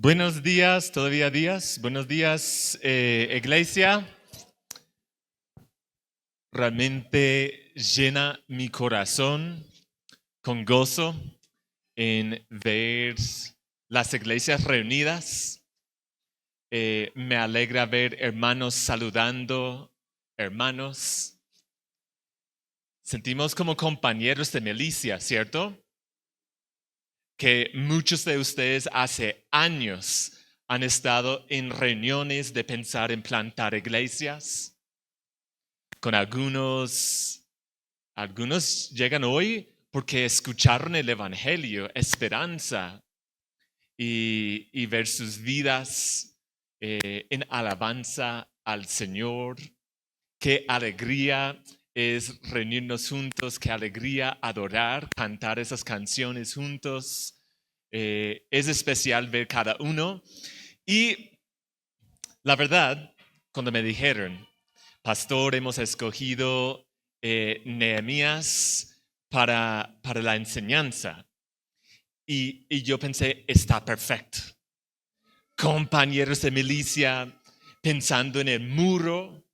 Buenos días, todavía días. Buenos días, iglesia. Realmente llena mi corazón con gozo en ver las iglesias reunidas. Me alegra ver hermanos saludando hermanos. Sentimos como compañeros de milicia, ¿cierto? Que muchos de ustedes hace años han estado en reuniones de pensar en plantar iglesias. Con algunos llegan hoy porque escucharon el Evangelio, esperanza, y ver sus vidas en alabanza al Señor. Qué alegría es reunirnos juntos, qué alegría adorar, cantar esas canciones juntos. Es especial ver cada uno. Y la verdad, cuando me dijeron, pastor, hemos escogido Nehemías para la enseñanza, y yo pensé, está perfecto. Compañeros de milicia, pensando en el muro,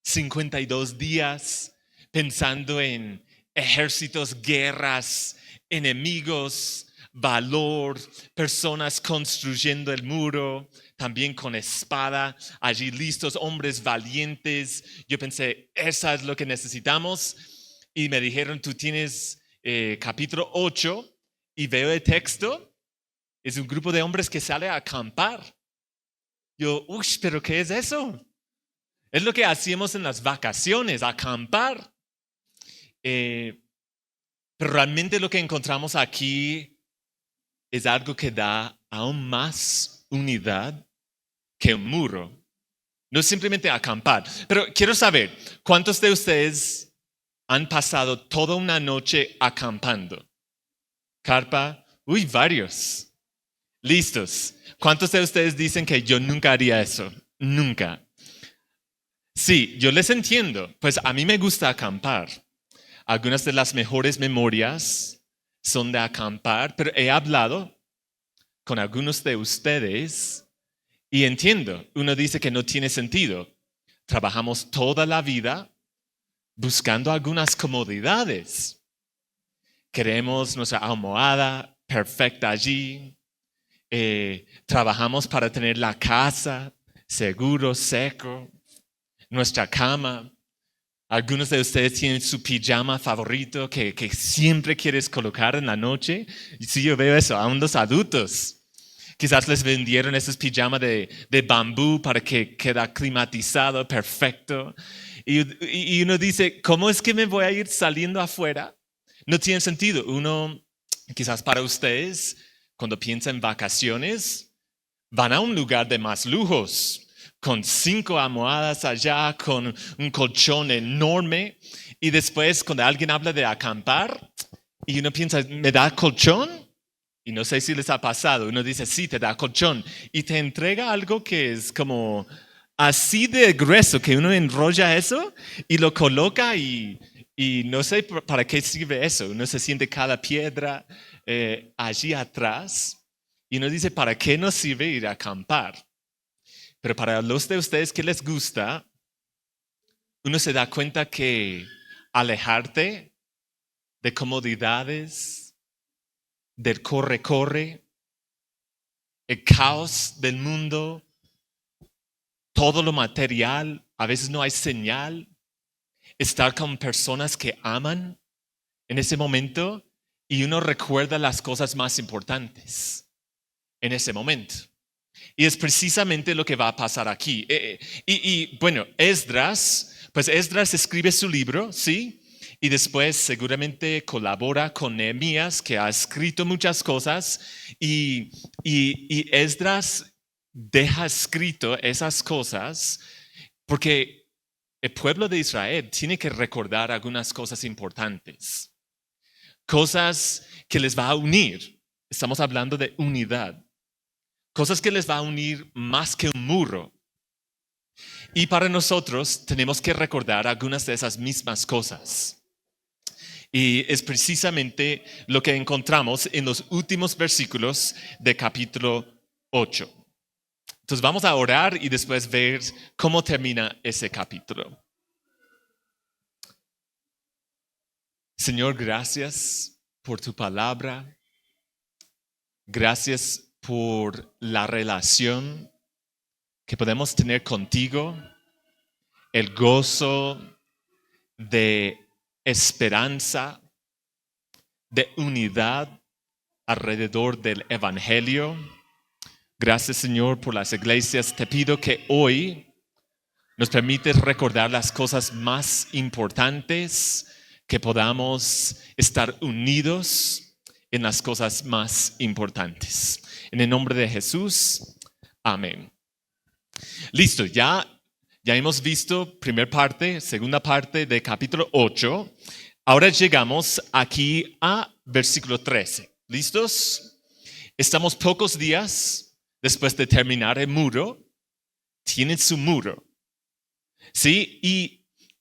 52 días, pensando en ejércitos, guerras, enemigos, valor, personas construyendo el muro, también con espada, allí listos, hombres valientes. Yo pensé, eso es lo que necesitamos. Y me dijeron, tú tienes capítulo 8 y veo el texto. Es un grupo de hombres que sale a acampar. Yo, pero ¿qué es eso? Es lo que hacíamos en las vacaciones, acampar. Pero realmente lo que encontramos aquí es algo que da aún más unidad que un muro. No es simplemente acampar. Pero quiero saber, ¿cuántos de ustedes han pasado toda una noche acampando? Carpa, varios. Listos. ¿Cuántos de ustedes dicen que yo nunca haría eso? Nunca. Sí, yo les entiendo. Pues a mí me gusta acampar. Algunas de las mejores memorias son de acampar, pero he hablado con algunos de ustedes y entiendo. Uno dice que no tiene sentido. Trabajamos toda la vida buscando algunas comodidades. Queremos nuestra almohada perfecta allí. Trabajamos para tener la casa seguro, seco, nuestra cama. Algunos de ustedes tienen su pijama favorito que siempre quieres colocar en la noche. Y sí, yo veo eso, aún los adultos. Quizás les vendieron esos pijamas de bambú para que quede climatizado, perfecto. Y uno dice, ¿cómo es que me voy a ir saliendo afuera? No tiene sentido. Uno, quizás para ustedes, cuando piensan en vacaciones, van a un lugar de más lujos, con 5 almohadas allá, con un colchón enorme. Y después, cuando alguien habla de acampar, y uno piensa, ¿me da colchón? Y no sé si les ha pasado. Uno dice, sí, te da colchón. Y te entrega algo que es como así de grueso, que uno enrolla eso y lo coloca y no sé para qué sirve eso. Uno se siente cada piedra allí atrás. Y uno dice, ¿para qué nos sirve ir a acampar? Pero para los de ustedes que les gusta, uno se da cuenta que alejarte de comodidades, del corre-corre, el caos del mundo, todo lo material, a veces no hay señal, estar con personas que aman en ese momento y uno recuerda las cosas más importantes en ese momento. Y es precisamente lo que va a pasar aquí. Bueno, Esdras escribe su libro, ¿sí? Y después seguramente colabora con Nehemías, que ha escrito muchas cosas. Y Esdras deja escrito esas cosas porque el pueblo de Israel tiene que recordar algunas cosas importantes. Cosas que les va a unir. Estamos hablando de unidad. Cosas que les va a unir más que un muro. Y para nosotros tenemos que recordar algunas de esas mismas cosas. Y es precisamente lo que encontramos en los últimos versículos de capítulo 8. Entonces vamos a orar y después ver cómo termina ese capítulo. Señor, gracias por tu palabra. Gracias por la relación que podemos tener contigo, el gozo de esperanza, de unidad alrededor del Evangelio. Gracias, Señor, por las iglesias. Te pido que hoy nos permites recordar las cosas más importantes, que podamos estar unidos en las cosas más importantes. En el nombre de Jesús, amén. Listo, ya hemos visto primera parte, segunda parte de capítulo 8. Ahora llegamos aquí a versículo 13. ¿Listos? Estamos pocos días después de terminar el muro. Tienen su muro. ¿Sí?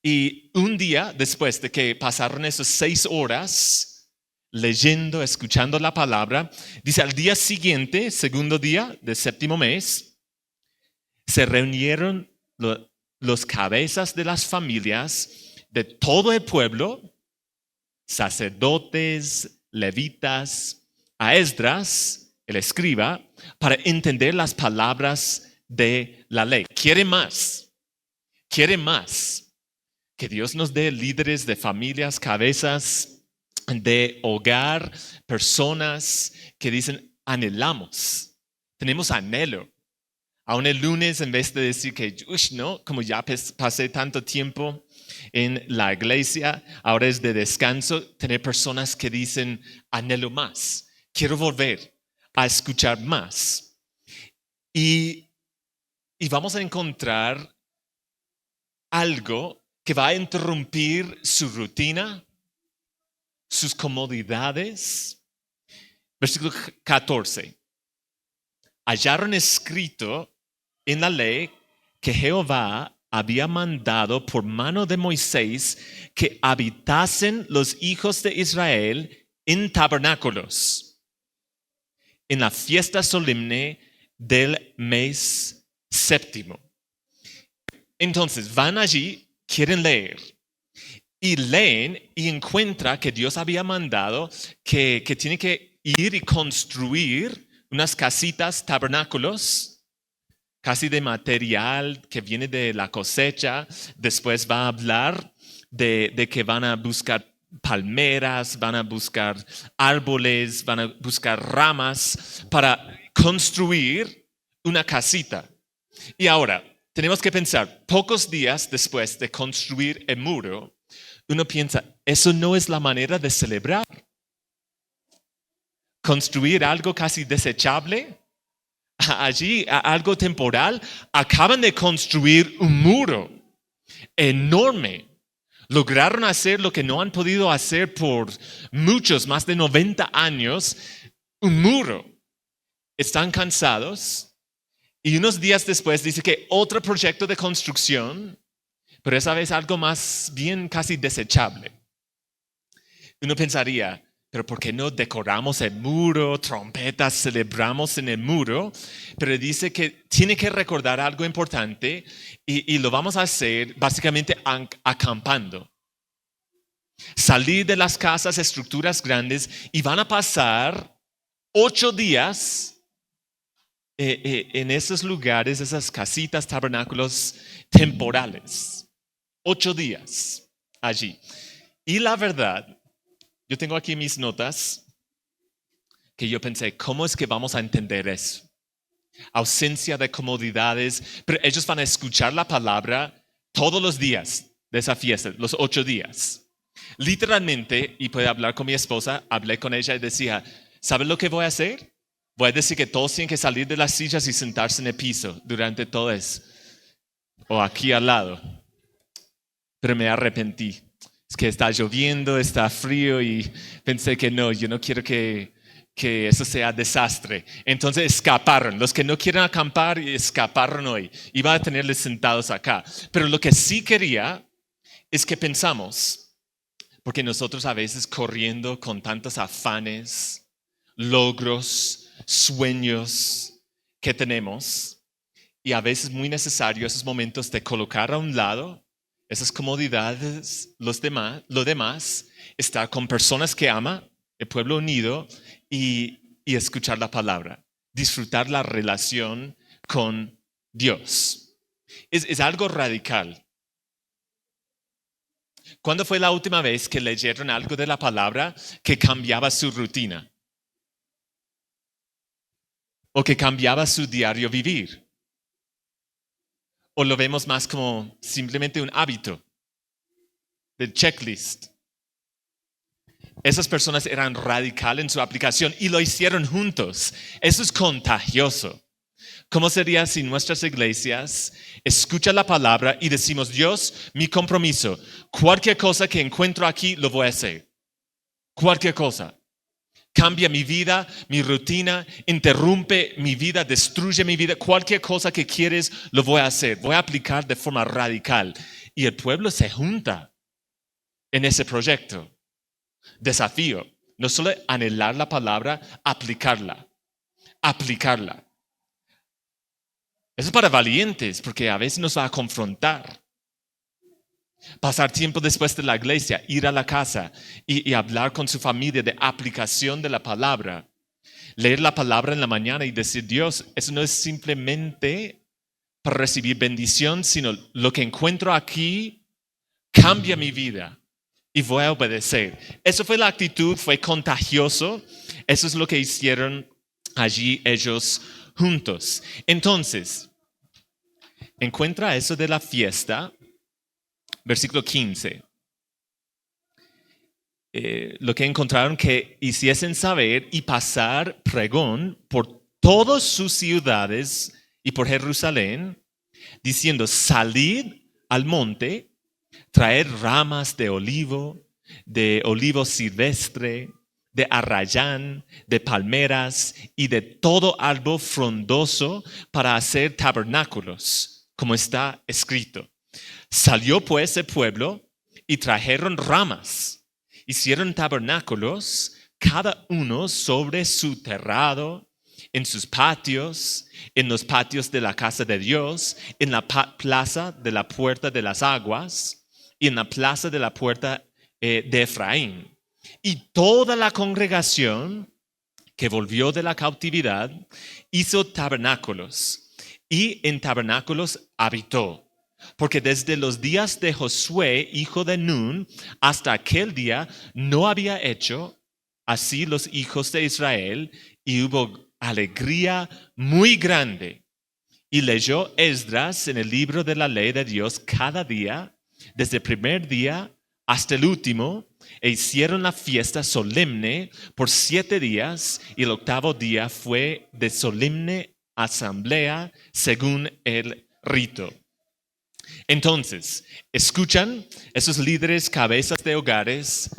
Y un día después de que pasaron esas 6 horas leyendo, escuchando la palabra, dice al día siguiente, segundo día del séptimo mes, se reunieron los cabezas de las familias de todo el pueblo, sacerdotes, levitas, a Esdras, el escriba, para entender las palabras de la ley. Quiere más que Dios nos dé líderes de familias, cabezas de hogar, personas que dicen anhelamos, tenemos anhelo. Aún el lunes, en vez de decir que, no, como ya pasé tanto tiempo en la iglesia, ahora es de descanso, tener personas que dicen anhelo más, quiero volver a escuchar más. Y vamos a encontrar algo que va a interrumpir su rutina, sus comodidades. Versículo 14. Hallaron escrito en la ley que Jehová había mandado por mano de Moisés que habitasen los hijos de Israel en tabernáculos, en la fiesta solemne del mes séptimo. Entonces van allí, quieren leer, y leen y encuentran que Dios había mandado que tiene que ir y construir unas casitas, tabernáculos, casi de material que viene de la cosecha. Después va a hablar de que van a buscar palmeras, van a buscar árboles, van a buscar ramas para construir una casita. Y ahora, tenemos que pensar, pocos días después de construir el muro, uno piensa, eso no es la manera de celebrar. Construir algo casi desechable, allí algo temporal, acaban de construir un muro enorme. Lograron hacer lo que no han podido hacer por muchos, más de 90 años, un muro. Están cansados. Y unos días después dice que otro proyecto de construcción, pero esa vez algo más bien casi desechable. Uno pensaría, pero ¿por qué no decoramos el muro, trompetas, celebramos en el muro? Pero dice que tiene que recordar algo importante y lo vamos a hacer básicamente acampando. Salir de las casas, estructuras grandes y van a pasar 8 días en esos lugares, esas casitas, tabernáculos temporales. 8 días allí. Y la verdad, yo tengo aquí mis notas que yo pensé, ¿cómo es que vamos a entender eso? Ausencia de comodidades, pero ellos van a escuchar la palabra todos los días de esa fiesta, los 8 días. Literalmente, y puedo hablar con mi esposa, hablé con ella y decía, ¿sabes lo que voy a hacer? Voy a decir que todos tienen que salir de las sillas y sentarse en el piso durante todo eso. O aquí al lado. Pero me arrepentí. Es que está lloviendo, está frío y pensé que no, yo no quiero que eso sea desastre. Entonces escaparon. Los que no quieren acampar escaparon hoy. Iba a tenerles sentados acá. Pero lo que sí quería es que pensamos, porque nosotros a veces corriendo con tantos afanes, logros, sueños, que tenemos y a veces muy necesario esos momentos de colocar a un lado esas comodidades, lo demás, estar con personas que ama, el pueblo unido y escuchar la palabra, disfrutar la relación con Dios. Es algo radical. ¿Cuándo fue la última vez que leyeron algo de la palabra que cambiaba su rutina? ¿O que cambiaba su diario vivir? ¿O lo vemos más como simplemente un hábito, de checklist? Esas personas eran radicales en su aplicación y lo hicieron juntos. Eso es contagioso. ¿Cómo sería si nuestras iglesias escuchan la palabra y decimos, Dios, mi compromiso, cualquier cosa que encuentro aquí lo voy a hacer? Cualquier cosa. Cambia mi vida, mi rutina, interrumpe mi vida, destruye mi vida. Cualquier cosa que quieres lo voy a hacer. Voy a aplicar de forma radical. Y el pueblo se junta en ese proyecto. Desafío. No solo anhelar la palabra, aplicarla. Aplicarla. Eso es para valientes, porque a veces nos va a confrontar. Pasar tiempo después de la iglesia, ir a la casa y hablar con su familia de aplicación de la palabra. Leer la palabra en la mañana y decir, Dios, eso no es simplemente para recibir bendición, sino lo que encuentro aquí cambia mi vida y voy a obedecer. Eso fue la actitud, fue contagioso. Eso es lo que hicieron allí ellos juntos. Entonces, encuentra eso de la fiesta, versículo 15. Lo que encontraron que hiciesen saber y pasar pregón por todas sus ciudades y por Jerusalén, diciendo, salid al monte, traed ramas de olivo silvestre, de arrayán, de palmeras y de todo árbol frondoso para hacer tabernáculos, como está escrito. Salió pues el pueblo y trajeron ramas, hicieron tabernáculos, cada uno sobre su terrado, en sus patios, en los patios de la casa de Dios, en la plaza de la puerta de las aguas y en la plaza de la puerta de Efraín. Y toda la congregación que volvió de la cautividad hizo tabernáculos y en tabernáculos habitó. Porque desde los días de Josué, hijo de Nun, hasta aquel día no había hecho así los hijos de Israel y hubo alegría muy grande. Y leyó Esdras en el libro de la ley de Dios cada día, desde el primer día hasta el último, e hicieron la fiesta solemne por 7 días, y el 8º día fue de solemne asamblea según el rito. Entonces, escuchan esos líderes, cabezas de hogares,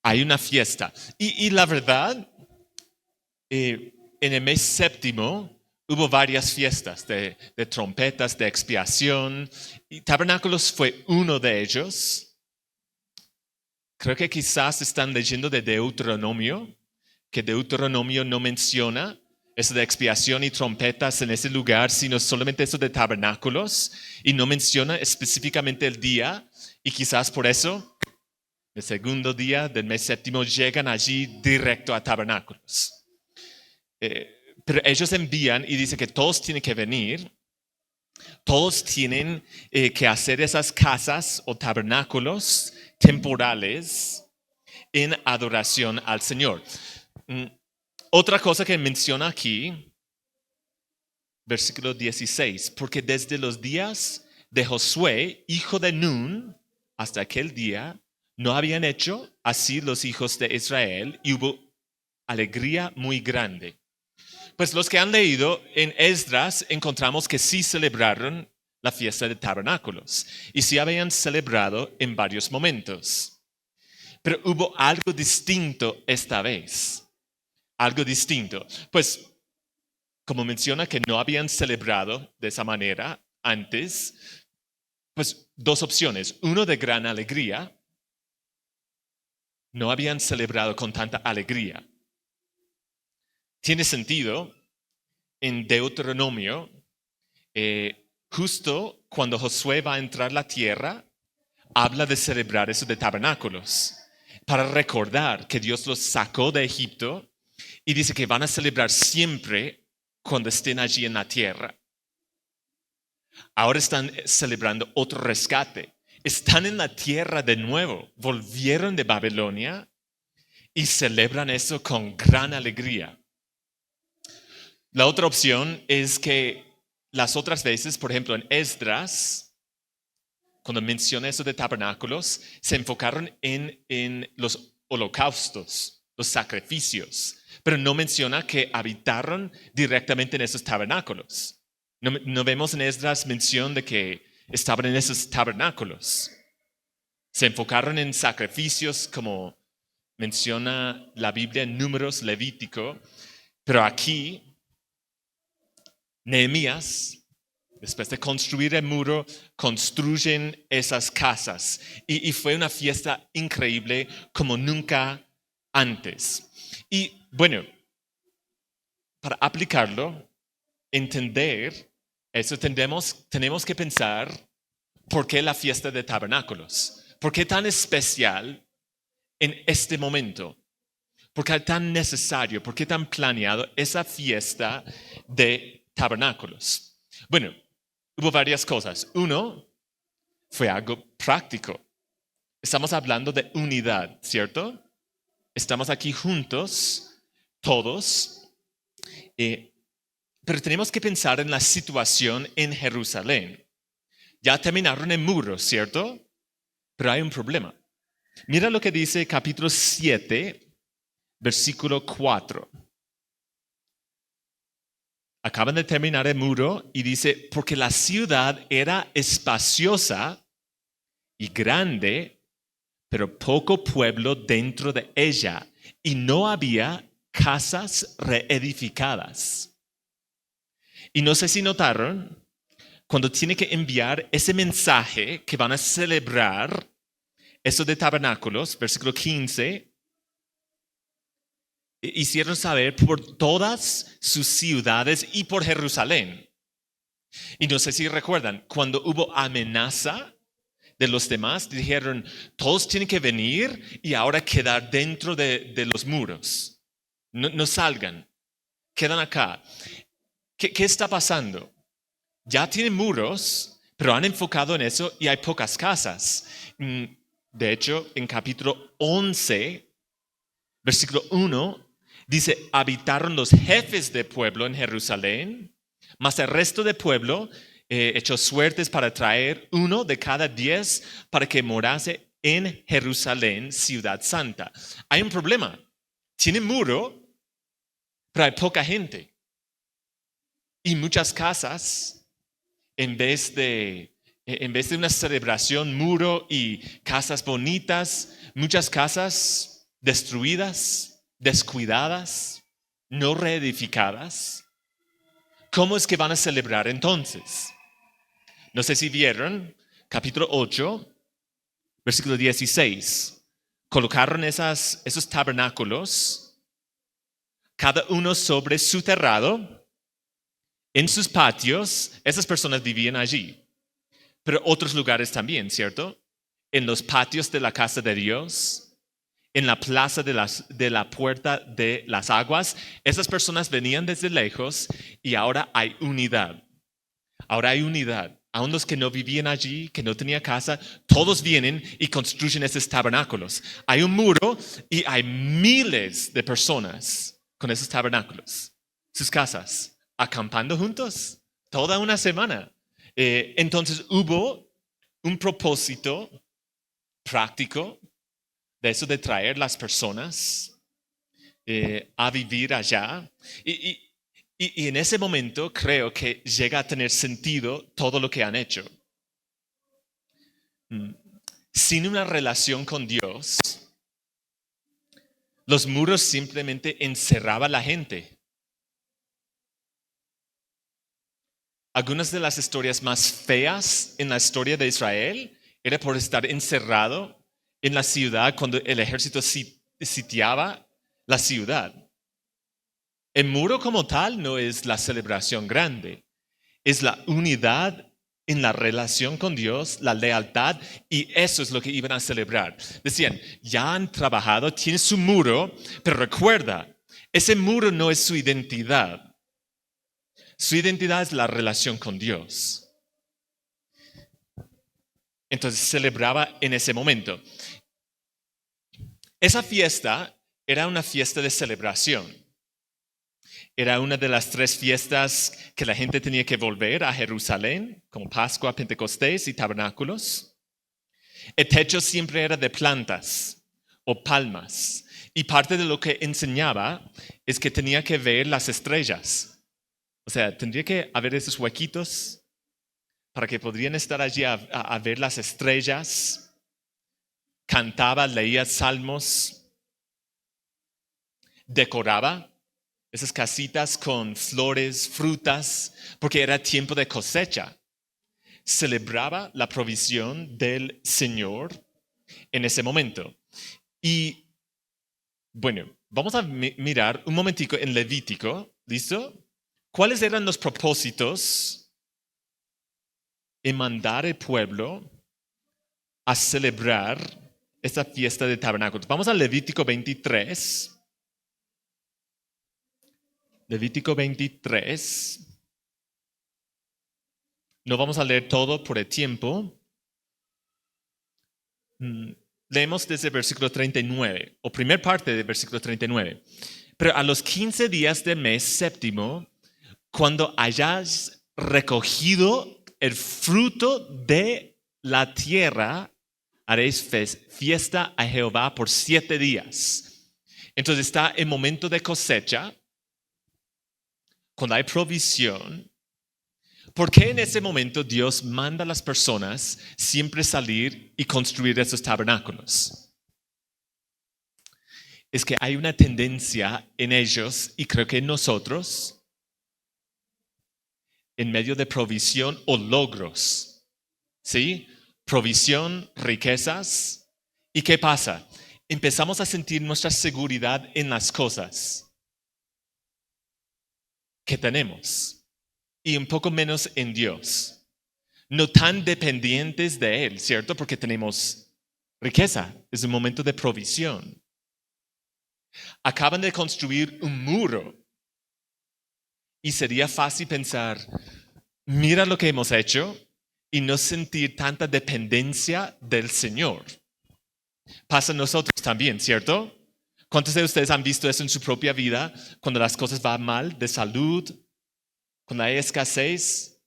hay una fiesta. Y la verdad, en el mes séptimo hubo varias fiestas de trompetas, de expiación, y tabernáculos fue uno de ellos. Creo que quizás están leyendo de Deuteronomio, que Deuteronomio no menciona eso de expiación y trompetas en ese lugar, sino solamente eso de tabernáculos, y no menciona específicamente el día, y quizás por eso, el segundo día del mes séptimo llegan allí directo a tabernáculos. Pero ellos envían y dicen que todos tienen que venir, todos tienen que hacer esas casas o tabernáculos temporales en adoración al Señor. Otra cosa que menciona aquí, versículo 16, porque desde los días de Josué, hijo de Nun, hasta aquel día, no habían hecho así los hijos de Israel y hubo alegría muy grande. Pues los que han leído en Esdras encontramos que sí celebraron la fiesta de tabernáculos y sí habían celebrado en varios momentos. Pero hubo algo distinto esta vez. Algo distinto. Pues, como menciona que no habían celebrado de esa manera antes, pues 2 opciones. Uno, de gran alegría. No habían celebrado con tanta alegría. Tiene sentido. en Deuteronomio, justo cuando Josué va a entrar a la tierra, habla de celebrar eso de tabernáculos, para recordar que Dios los sacó de Egipto y dice que van a celebrar siempre cuando estén allí en la tierra. Ahora están celebrando otro rescate. Están en la tierra de nuevo, volvieron de Babilonia y celebran eso con gran alegría. La otra opción es que las otras veces, por ejemplo en Esdras, cuando menciona eso de tabernáculos, se enfocaron en los holocaustos, los sacrificios, pero no menciona que habitaron directamente en esos tabernáculos. No vemos en Esdras mención de que estaban en esos tabernáculos. Se enfocaron en sacrificios como menciona la Biblia en Números, Levítico, pero aquí Nehemías, después de construir el muro, construyen esas casas. Y fue una fiesta increíble como nunca antes. Y bueno, para aplicarlo, entender eso, tenemos que pensar por qué la fiesta de tabernáculos. ¿Por qué tan especial en este momento? ¿Por qué tan necesario? ¿Por qué tan planeado esa fiesta de tabernáculos? Bueno, hubo varias cosas. Uno, fue algo práctico. Estamos hablando de unidad, ¿cierto? Estamos aquí juntos, todos, pero tenemos que pensar en la situación en Jerusalén. Ya terminaron el muro, ¿cierto? Pero hay un problema. Mira lo que dice capítulo 7, versículo 4. Acaban de terminar el muro y dice, porque la ciudad era espaciosa y grande, pero poco pueblo dentro de ella, y no había casas reedificadas. Y no sé si notaron, cuando tiene que enviar ese mensaje que van a celebrar, eso de tabernáculos, versículo 15, hicieron saber por todas sus ciudades y por Jerusalén. Y no sé si recuerdan, cuando hubo amenaza de los demás, dijeron, todos tienen que venir y ahora quedar dentro de los muros. No salgan, quedan acá. ¿Qué está pasando? Ya tienen muros, pero han enfocado en eso y hay pocas casas. De hecho, en capítulo 11, versículo 1, dice, habitaron los jefes de pueblo en Jerusalén, mas el resto del pueblo echó suertes para traer 1 de cada 10 para que morase en Jerusalén, ciudad santa. Hay un problema. Tienen muro, pero hay poca gente. Y muchas casas, en vez de una celebración, muro y casas bonitas, muchas casas destruidas, descuidadas, no reedificadas. ¿Cómo es que van a celebrar entonces? No sé si vieron, capítulo 8, versículo 16. Colocaron esos tabernáculos, cada uno sobre su terrado. En sus patios, esas personas vivían allí, pero otros lugares también, ¿cierto? En los patios de la casa de Dios, en la plaza de la puerta de las aguas, esas personas venían desde lejos y ahora hay unidad. Ahora hay unidad. Aún los que no vivían allí, que no tenían casa, todos vienen y construyen esos tabernáculos. Hay un muro y hay miles de personas con esos tabernáculos, sus casas, acampando juntos toda una semana. Entonces hubo un propósito práctico de eso de traer las personas a vivir allá. Y en ese momento creo que llega a tener sentido todo lo que han hecho. Sin una relación con Dios, los muros simplemente encerraban a la gente. Algunas de las historias más feas en la historia de Israel era por estar encerrado en la ciudad cuando el ejército sitiaba la ciudad. El muro como tal no es la celebración grande, es la unidad en la relación con Dios, la lealtad, y eso es lo que iban a celebrar. Decían, ya han trabajado, tienen su muro, pero recuerda, ese muro no es su identidad. Su identidad es la relación con Dios. Entonces celebraba en ese momento. Esa fiesta era una fiesta de celebración. Era una de las 3 fiestas que la gente tenía que volver a Jerusalén, como Pascua, Pentecostés y Tabernáculos. El techo siempre era de plantas o palmas. Y parte de lo que enseñaba es que tenía que ver las estrellas. O sea, tendría que haber esos huequitos para que podrían estar allí a ver las estrellas. Cantaba, leía salmos, decoraba esas casitas con flores, frutas, porque era tiempo de cosecha. Celebraba la provisión del Señor en ese momento. Y bueno, vamos a mirar un momentico en Levítico, ¿listo? ¿Cuáles eran los propósitos en mandar al pueblo a celebrar esta fiesta de tabernáculos? Vamos a Levítico 23. Levítico 23. No vamos a leer todo por el tiempo. Leemos desde el versículo 39, o primer parte del versículo 39. Pero a los 15 días del mes séptimo, cuando hayas recogido el fruto de la tierra, haréis fiesta a Jehová por 7 días. Entonces está el momento de cosecha, cuando hay provisión. ¿Por qué en ese momento Dios manda a las personas siempre salir y construir esos tabernáculos? Es que hay una tendencia en ellos, y creo que en nosotros, en medio de provisión o logros, ¿sí? Provisión, riquezas. ¿Y qué pasa? Empezamos a sentir nuestra seguridad en las cosas que tenemos y un poco menos en Dios. No tan dependientes de Él, ¿cierto? Porque tenemos riqueza, es un momento de provisión. Acaban de construir un muro y sería fácil pensar, mira lo que hemos hecho y no sentir tanta dependencia del Señor. Pasa a nosotros también, ¿cierto? ¿Cuántos de ustedes han visto eso en su propia vida cuando las cosas van mal, de salud, cuando hay escasez?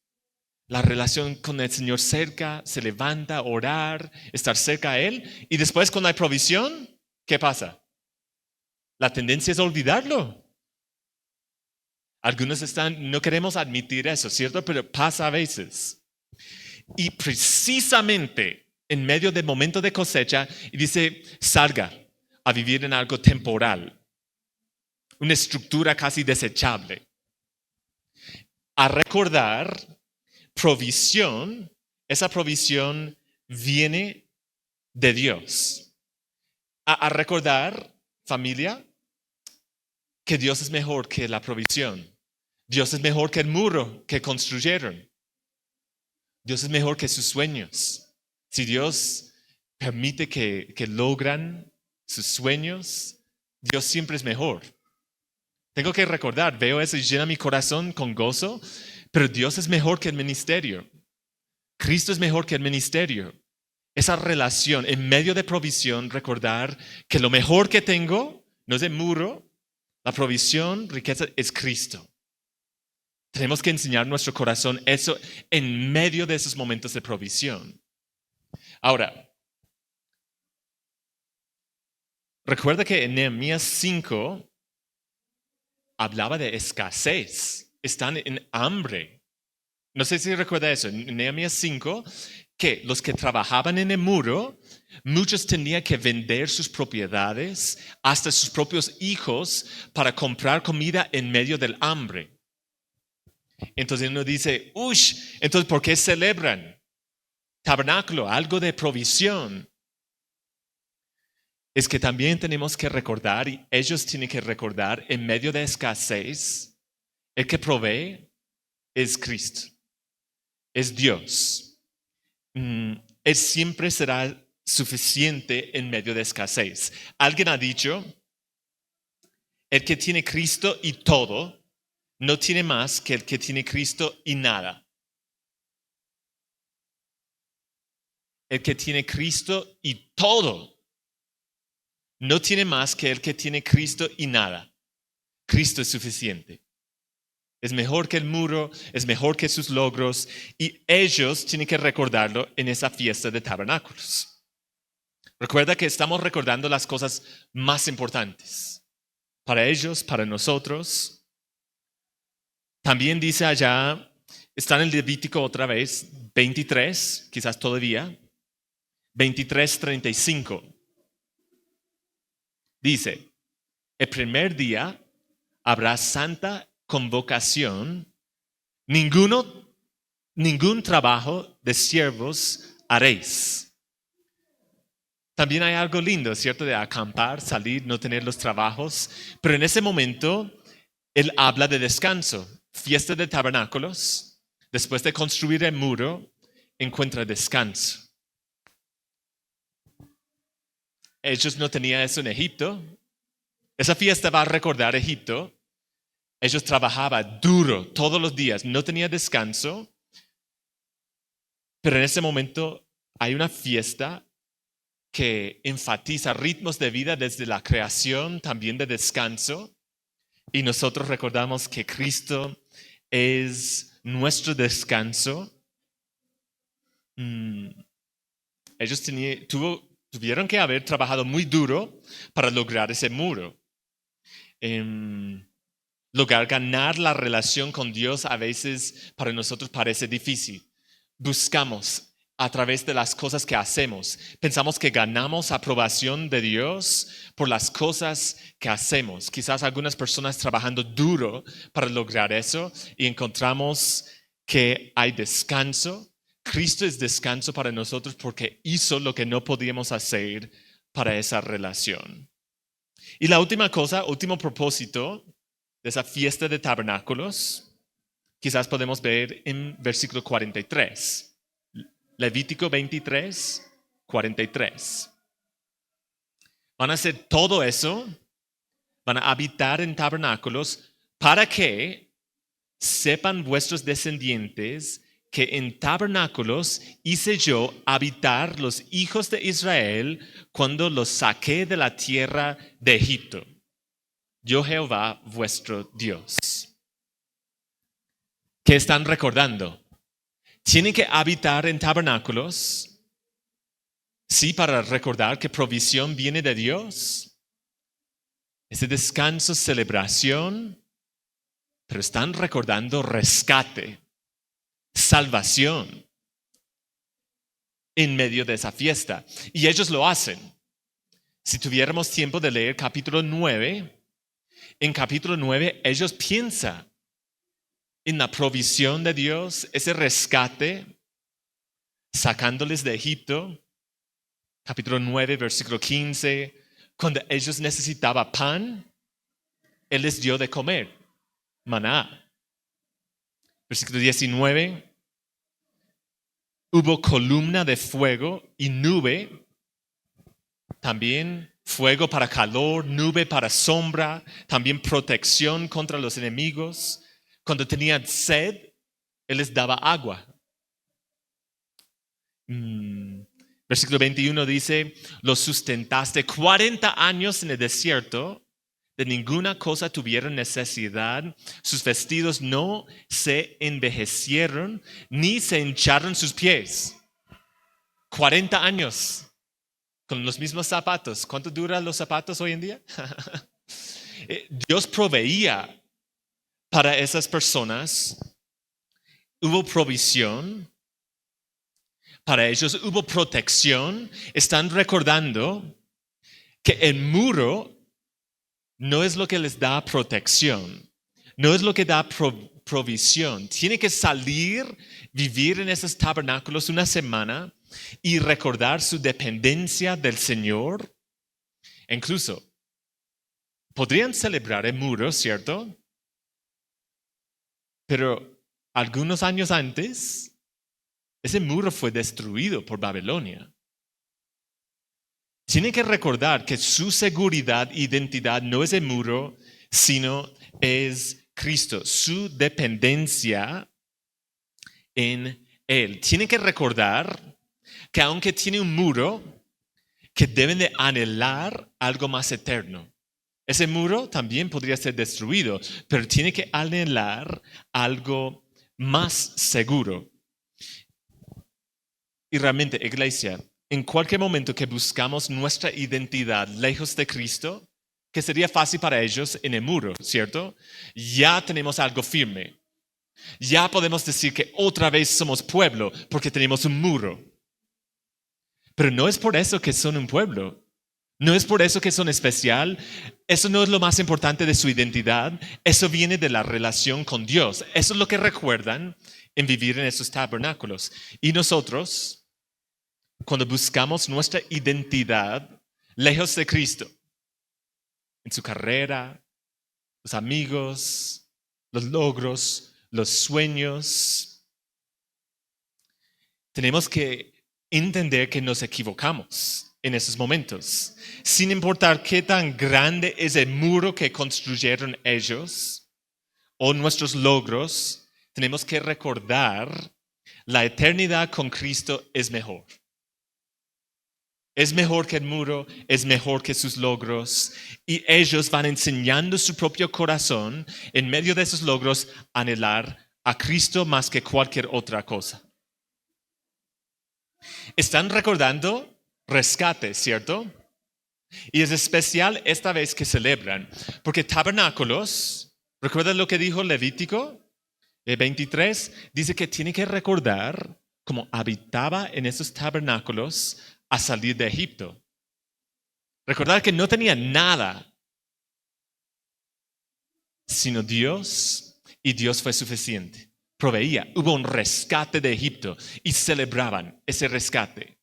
La relación con el Señor cerca, se levanta a orar, estar cerca a Él. Y después cuando hay provisión, ¿qué pasa? La tendencia es olvidarlo. Algunos no queremos admitir eso, ¿cierto? Pero pasa a veces. Y precisamente en medio del momento de cosecha, y dice, salga a vivir en algo temporal, una estructura casi desechable. A recordar provisión, esa provisión viene de Dios. A recordar, familia, que Dios es mejor que la provisión. Dios es mejor que el muro que construyeron. Dios es mejor que sus sueños. Si Dios permite que logran sus sueños, Dios siempre es mejor. Tengo que recordar, veo eso y llena mi corazón con gozo, pero Dios es mejor que el ministerio. Cristo es mejor que el ministerio. Esa relación en medio de provisión, recordar que lo mejor que tengo no es el muro, la provisión, riqueza, es Cristo. Tenemos que enseñar nuestro corazón eso en medio de esos momentos de provisión. Ahora, recuerda que en Nehemías 5 hablaba de escasez. Están en hambre. No sé si recuerda eso. En Nehemías 5, que los que trabajaban en el muro, muchos tenían que vender sus propiedades, hasta sus propios hijos, para comprar comida en medio del hambre. Entonces uno dice, entonces ¿por qué celebran? Tabernáculo, algo de provisión. es que también tenemos que recordar, y ellos tienen que recordar, en medio de escasez, el que provee es Cristo, es Dios. Él siempre será suficiente en medio de escasez. Alguien ha dicho, el que tiene Cristo y todo, no tiene más que el que tiene Cristo y nada. El que tiene Cristo y todo, no tiene más que el que tiene Cristo y nada. Cristo es suficiente. Es mejor que el muro, es mejor que sus logros, y ellos tienen que recordarlo en esa fiesta de tabernáculos. Recuerda que estamos recordando las cosas más importantes. Para ellos, para nosotros. También dice allá, está en el Levítico otra vez, 23, quizás todavía, 23:35. Dice, el primer día habrá santa convocación, ningún trabajo de siervos haréis. También hay algo lindo, ¿cierto? De acampar, salir, no tener los trabajos. Pero en ese momento, él habla de descanso. Fiesta de tabernáculos. Después de construir el muro, encuentra descanso. Ellos no tenían eso en Egipto. Esa fiesta va a recordar Egipto. Ellos trabajaban duro todos los días, no tenía descanso. Pero en ese momento hay una fiesta que enfatiza ritmos de vida desde la creación, también de descanso. Y nosotros recordamos que Cristo es nuestro descanso. Ellos tuvieron que haber trabajado muy duro para lograr ese muro. Lograr ganar la relación con Dios a veces para nosotros parece difícil. Buscamos a través de las cosas que hacemos. Pensamos que ganamos aprobación de Dios por las cosas que hacemos. Quizás algunas personas trabajando duro para lograr eso y encontramos que hay descanso. Cristo es descanso para nosotros porque hizo lo que no podíamos hacer para esa relación. Y la última cosa, último propósito de esa fiesta de tabernáculos, quizás podemos ver en versículo 43. Levítico 23, 43. Van a hacer todo eso, van a habitar en tabernáculos para que sepan vuestros descendientes que en tabernáculos hice yo habitar los hijos de Israel cuando los saqué de la tierra de Egipto. Yo Jehová vuestro Dios. ¿Qué están recordando? Tienen que habitar en tabernáculos, sí, para recordar que provisión viene de Dios. Ese descanso, celebración, pero están recordando rescate, salvación en medio de esa fiesta. Y ellos lo hacen. Si tuviéramos tiempo de leer capítulo 9, en capítulo 9 ellos piensan en la provisión de Dios, ese rescate, sacándoles de Egipto. Capítulo 9, versículo 15, cuando ellos necesitaban pan, Él les dio de comer, maná. Versículo 19, hubo columna de fuego y nube, también fuego para calor, nube para sombra, también protección contra los enemigos. Cuando tenían sed, Él les daba agua. Versículo 21 dice, los sustentaste 40 años en el desierto, de ninguna cosa tuvieron necesidad, sus vestidos no se envejecieron, ni se hincharon sus pies. 40 años con los mismos zapatos. ¿Cuánto duran los zapatos hoy en día? Dios proveía para esas personas, hubo provisión, para ellos hubo protección. Están recordando que el muro no es lo que les da protección, no es lo que da provisión. Tiene que salir, vivir en esos tabernáculos una semana y recordar su dependencia del Señor. Incluso, podrían celebrar el muro, ¿cierto? Pero algunos años antes, ese muro fue destruido por Babilonia. Tienen que recordar que su seguridad e identidad no es el muro, sino es Cristo, su dependencia en Él. Tienen que recordar que aunque tiene un muro, que deben de anhelar algo más eterno. Ese muro también podría ser destruido, pero tiene que anhelar algo más seguro. Y realmente, iglesia, en cualquier momento que buscamos nuestra identidad lejos de Cristo, que sería fácil para ellos en el muro, ¿cierto? Ya tenemos algo firme. Ya podemos decir que otra vez somos pueblo porque tenemos un muro. Pero no es por eso que son un pueblo. No es por eso que son especial. Eso no es lo más importante de su identidad. Eso viene de la relación con Dios. Eso es lo que recuerdan en vivir en esos tabernáculos. Y nosotros, cuando buscamos nuestra identidad lejos de Cristo, en su carrera, los amigos, los logros, los sueños, tenemos que entender que nos equivocamos en esos momentos. Sin importar qué tan grande es el muro que construyeron ellos o nuestros logros, tenemos que recordar la eternidad con Cristo es mejor. Es mejor que el muro, es mejor que sus logros. Y ellos van enseñando su propio corazón en medio de esos logros a anhelar a Cristo más que cualquier otra cosa. Están recordando rescate, ¿cierto? Y es especial esta vez que celebran, porque tabernáculos, ¿recuerdan lo que dijo Levítico 23? Dice que tiene que recordar cómo habitaba en esos tabernáculos a salir de Egipto. Recordar que no tenía nada, sino Dios, y Dios fue suficiente. Proveía, hubo un rescate de Egipto y celebraban ese rescate.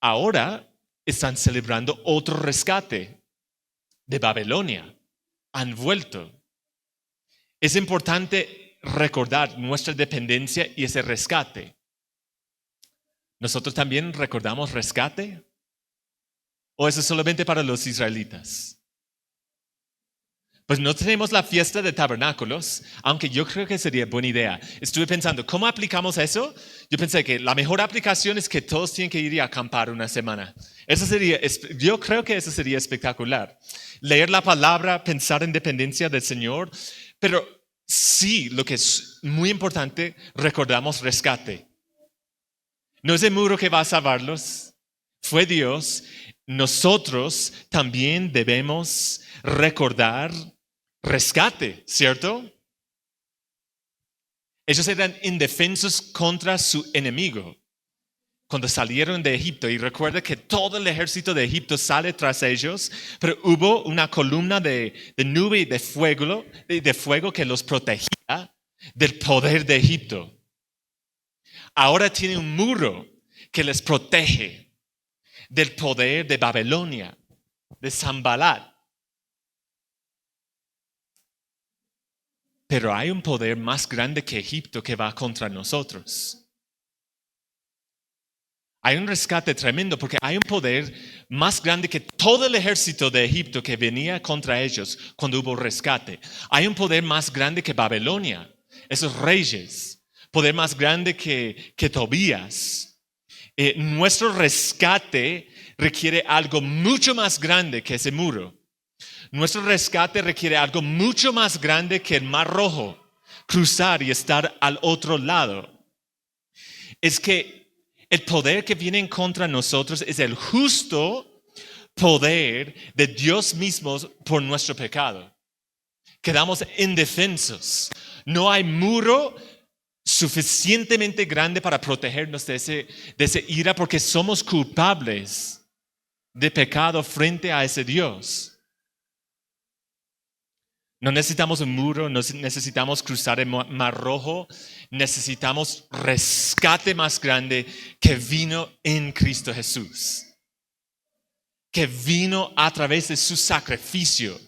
Ahora están celebrando otro rescate de Babilonia. Han vuelto. Es importante recordar nuestra dependencia y ese rescate. ¿Nosotros también recordamos rescate? ¿O eso es solamente para los israelitas? Pues no tenemos la fiesta de tabernáculos, aunque yo creo que sería buena idea. Estuve pensando, ¿cómo aplicamos eso? Yo pensé que la mejor aplicación es que todos tienen que ir a acampar una semana. Yo creo que eso sería espectacular. Leer la palabra, pensar en dependencia del Señor, pero sí, lo que es muy importante, recordamos rescate. No es el muro que va a salvarlos, fue Dios. Nosotros también debemos recordar rescate, ¿cierto? Ellos eran indefensos contra su enemigo cuando salieron de Egipto. Y recuerda que todo el ejército de Egipto sale tras ellos, pero hubo una columna de nube y de fuego que los protegía del poder de Egipto. Ahora tiene un muro que les protege del poder de Babilonia, de Sanbalat. Pero hay un poder más grande que Egipto que va contra nosotros. Hay un rescate tremendo porque hay un poder más grande que todo el ejército de Egipto que venía contra ellos cuando hubo rescate. Hay un poder más grande que Babilonia, esos reyes. Poder más grande que Tobías. Nuestro rescate requiere algo mucho más grande que ese muro. Nuestro rescate requiere algo mucho más grande que el Mar Rojo, cruzar y estar al otro lado. Es que el poder que viene en contra de nosotros es el justo poder de Dios mismo por nuestro pecado. Quedamos indefensos. No hay muro suficientemente grande para protegernos de ese ira porque somos culpables de pecado frente a ese Dios. No necesitamos un muro, no necesitamos cruzar el Mar Rojo, necesitamos rescate más grande que vino en Cristo Jesús. que vino a través de su sacrificio,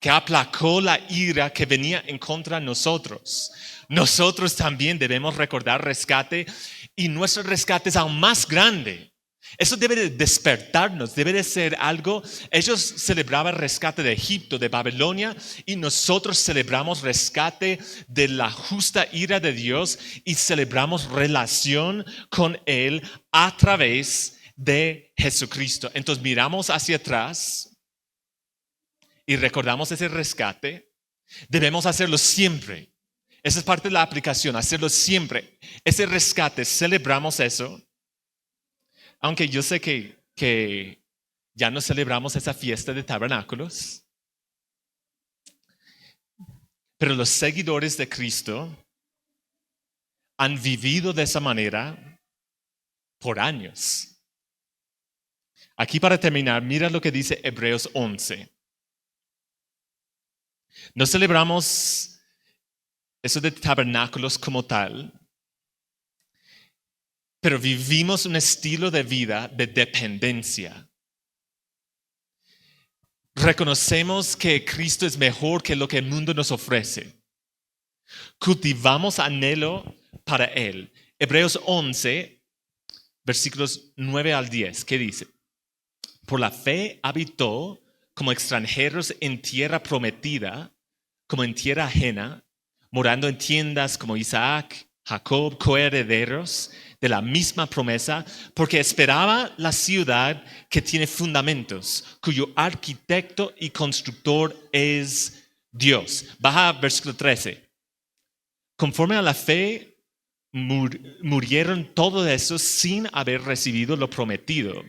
que aplacó la ira que venía en contra de nosotros. Nosotros también debemos recordar rescate, y nuestro rescate es aún más grande. Eso debe de despertarnos, debe de ser algo. Ellos celebraban rescate de Egipto, de Babilonia, y nosotros celebramos rescate de la justa ira de Dios y celebramos relación con Él a través de Jesucristo. Entonces miramos hacia atrás y recordamos ese rescate. Debemos hacerlo siempre. Esa es parte de la aplicación, hacerlo siempre. Ese rescate, celebramos eso. Aunque yo sé que ya no celebramos esa fiesta de tabernáculos. Pero los seguidores de Cristo han vivido de esa manera por años. Aquí para terminar, mira lo que dice Hebreos 11. No celebramos eso de tabernáculos como tal, pero vivimos un estilo de vida de dependencia. Reconocemos que Cristo es mejor que lo que el mundo nos ofrece. Cultivamos anhelo para Él. Hebreos 11, versículos 9 al 10, ¿qué dice? Por la fe habitó como extranjeros en tierra prometida, como en tierra ajena, morando en tiendas como Isaac, Jacob, coherederos de la misma promesa, porque esperaba la ciudad que tiene fundamentos, cuyo arquitecto y constructor es Dios. Baja a versículo 13. Conforme a la fe, murieron todos esos sin haber recibido lo prometido,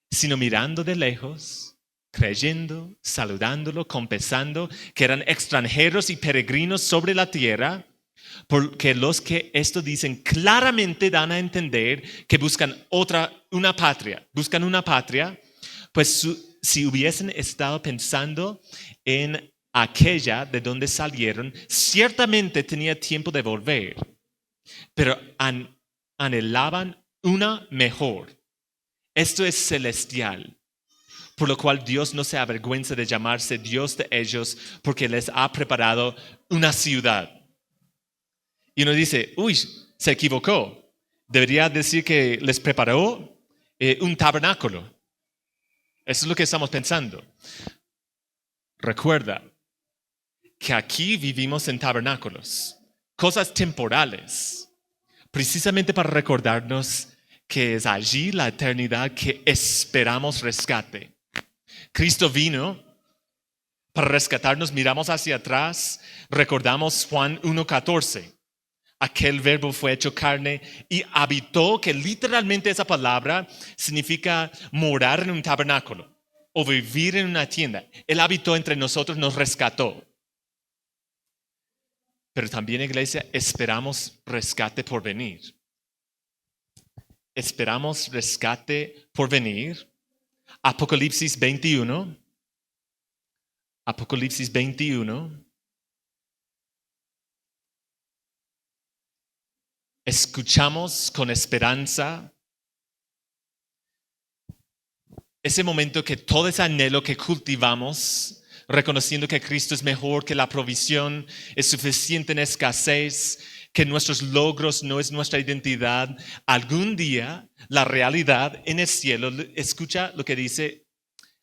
sino mirando de lejos, creyendo, saludándolo, confesando que eran extranjeros y peregrinos sobre la tierra, porque los que esto dicen claramente dan a entender que buscan una patria, pues si hubiesen estado pensando en aquella de donde salieron, ciertamente tenía tiempo de volver, pero anhelaban una mejor. Esto es celestial, por lo cual Dios no se avergüenza de llamarse Dios de ellos, porque les ha preparado una ciudad. Y uno dice, uy, se equivocó. Debería decir que les preparó un tabernáculo. Eso es lo que estamos pensando. Recuerda que aquí vivimos en tabernáculos, cosas temporales, precisamente para recordarnos que es allí la eternidad que esperamos rescate. Cristo vino para rescatarnos, miramos hacia atrás, recordamos Juan 1:14. Aquel verbo fue hecho carne y habitó, que literalmente esa palabra significa morar en un tabernáculo o vivir en una tienda. Él habitó entre nosotros, nos rescató. Pero también, iglesia, esperamos rescate por venir. Esperamos rescate por venir. Apocalipsis 21. Apocalipsis 21. Escuchamos con esperanza ese momento que todo ese anhelo que cultivamos, reconociendo que Cristo es mejor, que la provisión es suficiente en escasez, que nuestros logros no es nuestra identidad. Algún día la realidad en el cielo, escucha lo que dice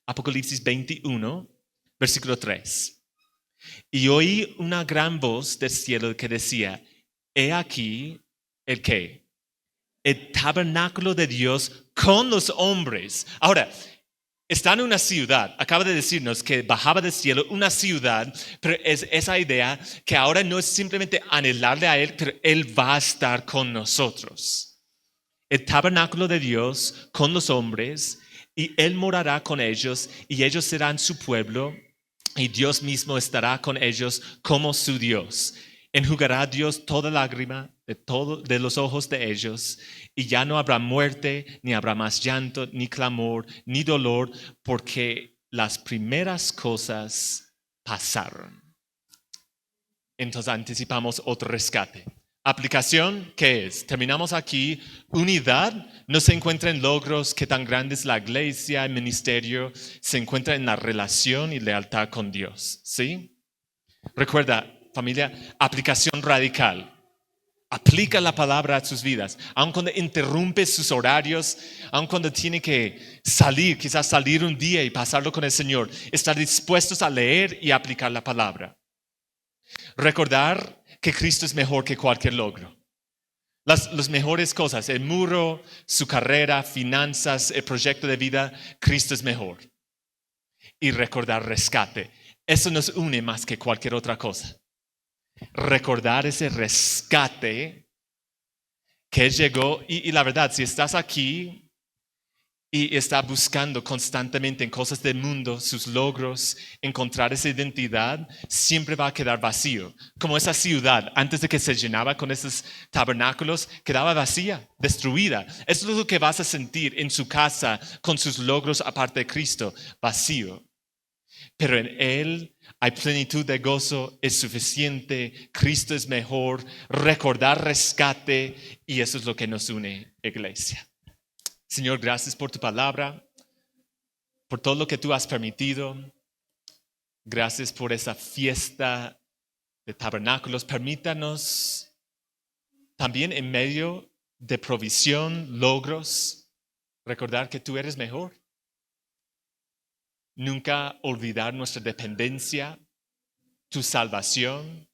Apocalipsis 21, versículo 3. Y oí una gran voz del cielo que decía, he aquí, ¿el qué? El tabernáculo de Dios con los hombres. Ahora, está en una ciudad. Acaba de decirnos que bajaba del cielo una ciudad, pero es esa idea que ahora no es simplemente anhelarle a Él, pero Él va a estar con nosotros. El tabernáculo de Dios con los hombres, y Él morará con ellos, y ellos serán su pueblo, y Dios mismo estará con ellos como su Dios. Enjugará Dios toda lágrima de los ojos de ellos, y ya no habrá muerte, ni habrá más llanto, ni clamor, ni dolor, porque las primeras cosas pasaron. Entonces anticipamos otro rescate. Aplicación, ¿qué es? Terminamos aquí. Unidad no se encuentra en logros, qué tan grande es la iglesia, el ministerio. Se encuentra en la relación y lealtad con Dios. ¿Sí? Recuerda, familia, aplicación radical. Aplica la palabra a sus vidas. Aun cuando interrumpe sus horarios, aun cuando tiene que salir, quizás salir un día y pasarlo con el Señor. Estar dispuestos a leer y aplicar la palabra. Recordar que Cristo es mejor que cualquier logro. Las mejores cosas, el muro, su carrera, finanzas, el proyecto de vida, Cristo es mejor. Y recordar rescate. Eso nos une más que cualquier otra cosa. Recordar ese rescate que llegó. Y la verdad, si estás aquí y estás buscando constantemente en cosas del mundo, sus logros, encontrar esa identidad, siempre va a quedar vacío. Como esa ciudad, antes de que se llenaba con esos tabernáculos, quedaba vacía, destruida. Eso es lo que vas a sentir en su casa con sus logros aparte de Cristo, vacío. Pero en Él hay plenitud de gozo, es suficiente, Cristo es mejor, recordar rescate, y eso es lo que nos une, iglesia. Señor, gracias por tu palabra, por todo lo que tú has permitido. Gracias por esa fiesta de tabernáculos. Permítanos también en medio de provisión, logros, recordar que tú eres mejor. Nunca olvidar nuestra dependencia, tu salvación.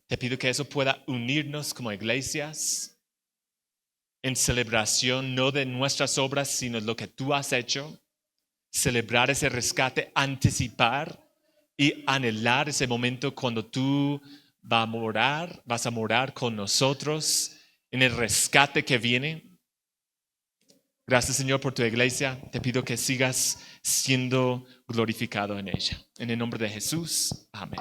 Te pido que eso pueda unirnos como iglesias en celebración no de nuestras obras, sino lo que tú has hecho. Celebrar ese rescate, anticipar y anhelar ese momento cuando tú vas a morar con nosotros en el rescate que viene. Gracias, Señor, por tu iglesia. Te pido que sigas siendo glorificado en ella. En el nombre de Jesús. Amén.